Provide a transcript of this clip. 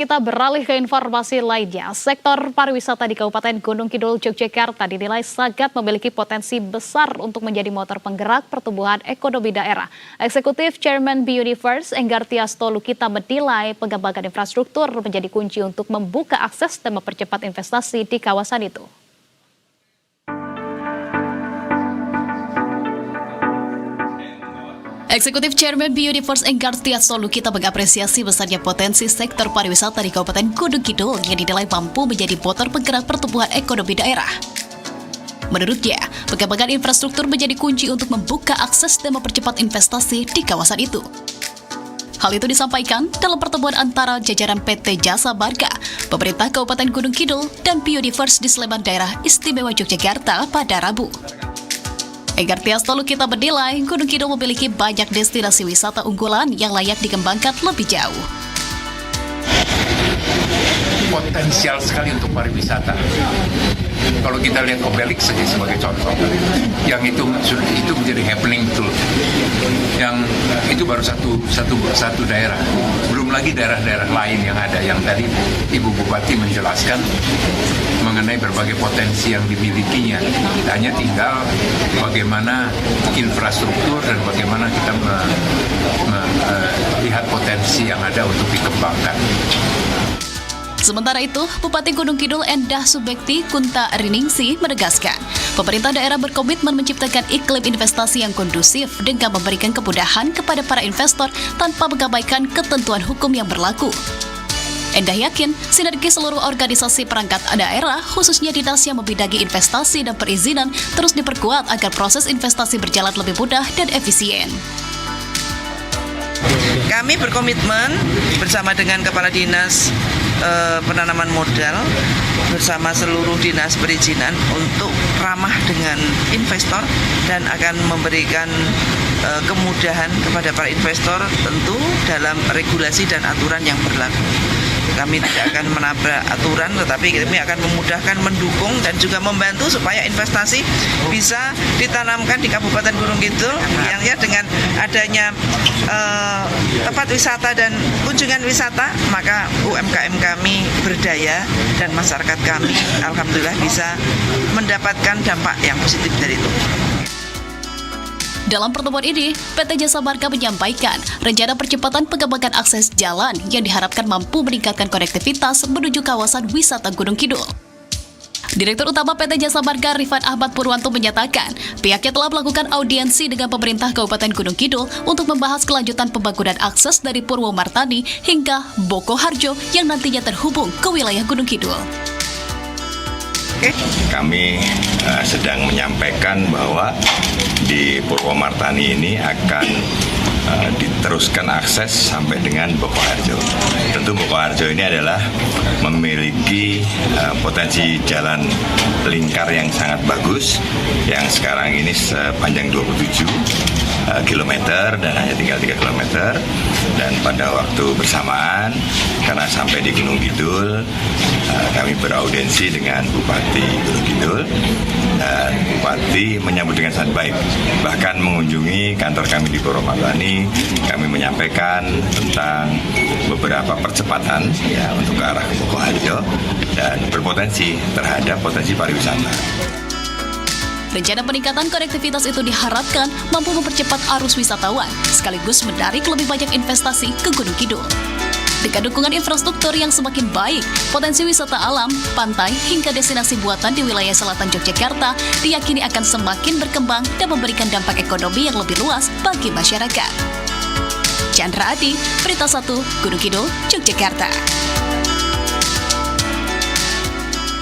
Kita beralih ke informasi lainnya. Sektor pariwisata di Kabupaten Gunung Kidul, Yogyakarta dinilai sangat memiliki potensi besar untuk menjadi motor penggerak pertumbuhan ekonomi daerah. Eksekutif Chairman B-Universe Enggar Tiasto Lukita menilai pengembangan infrastruktur menjadi kunci untuk membuka akses dan mempercepat investasi di kawasan itu. Eksekutif Chairman B-Universe Enggar Tiasto Lukita mengapresiasi besarnya potensi sektor pariwisata di Kabupaten Gunung Kidul yang dinilai mampu menjadi motor penggerak pertumbuhan ekonomi daerah. Menurutnya, pengembangan infrastruktur menjadi kunci untuk membuka akses dan mempercepat investasi di kawasan itu. Hal itu disampaikan dalam pertemuan antara jajaran PT Jasa Marga, pemerintah Kabupaten Gunung Kidul, dan B-Universe di Sleman Daerah Istimewa Yogyakarta pada Rabu. Enggar Tiasto Lukita menilai Gunung Kidul memiliki banyak destinasi wisata unggulan yang layak dikembangkan lebih jauh. Potensial sekali untuk pariwisata. Kalau kita lihat Obelix saja sebagai contoh, yang itu menjadi happening betul. Yang itu baru satu daerah. Belum lagi daerah-daerah lain yang ada. Yang tadi Ibu Bupati menjelaskan mengenai berbagai potensi yang dimilikinya. Hanya tinggal bagaimana infrastruktur dan bagaimana kita melihat potensi yang ada untuk dikembangkan. Sementara itu, Bupati Gunung Kidul Endah Subekti Kunta Riningsi menegaskan, pemerintah daerah berkomitmen menciptakan iklim investasi yang kondusif dengan memberikan kemudahan kepada para investor tanpa mengabaikan ketentuan hukum yang berlaku. Endah yakin, sinergi seluruh organisasi perangkat daerah, khususnya dinas yang membidangi investasi dan perizinan, terus diperkuat agar proses investasi berjalan lebih mudah dan efisien. Kami berkomitmen bersama dengan Kepala Dinas Penanaman Modal bersama seluruh dinas perizinan untuk ramah dengan investor dan akan memberikan kemudahan kepada para investor tentu dalam regulasi dan aturan yang berlaku. Kami tidak akan menabrak aturan, tetapi kami akan memudahkan, mendukung, dan juga membantu supaya investasi bisa ditanamkan di Kabupaten Gunung Kidul yang ya dengan adanya tempat wisata dan kunjungan wisata, maka UMKM kami berdaya dan masyarakat kami alhamdulillah bisa mendapatkan dampak yang positif dari itu. Dalam pertemuan ini, PT Jasa Marga menyampaikan rencana percepatan pengembangan akses jalan yang diharapkan mampu meningkatkan konektivitas menuju kawasan wisata Gunung Kidul. Direktur Utama PT Jasa Marga Rifan Ahmad Purwanto menyatakan pihaknya telah melakukan audiensi dengan pemerintah Kabupaten Gunung Kidul untuk membahas kelanjutan pembangunan akses dari Purwomartani hingga Bokoharjo yang nantinya terhubung ke wilayah Gunung Kidul. Kami sedang menyampaikan bahwa di Purwomartani ini akan diteruskan akses sampai dengan Bokoharjo. Tentu Bokoharjo ini adalah memiliki potensi jalan lingkar yang sangat bagus, yang sekarang ini sepanjang 27 km dan hanya tinggal 3 km. Dan pada waktu bersamaan, karena sampai di Gunung Kidul, kami beraudiensi dengan Bupati Gunung Kidul, dan Bupati menyambut dengan sangat baik. Bahkan mengunjungi kantor kami di Purwomartani, kami menyampaikan tentang beberapa percepatan ya untuk ke arah Bokoharjo dan berpotensi terhadap potensi pariwisata. Rencana peningkatan konektivitas itu diharapkan mampu mempercepat arus wisatawan, sekaligus menarik lebih banyak investasi ke Gunung Kidul. Dengan dukungan infrastruktur yang semakin baik, potensi wisata alam, pantai, hingga destinasi buatan di wilayah selatan Yogyakarta diyakini akan semakin berkembang dan memberikan dampak ekonomi yang lebih luas bagi masyarakat. Chandra Adi, Berita 1, Gunung Kidul, Yogyakarta.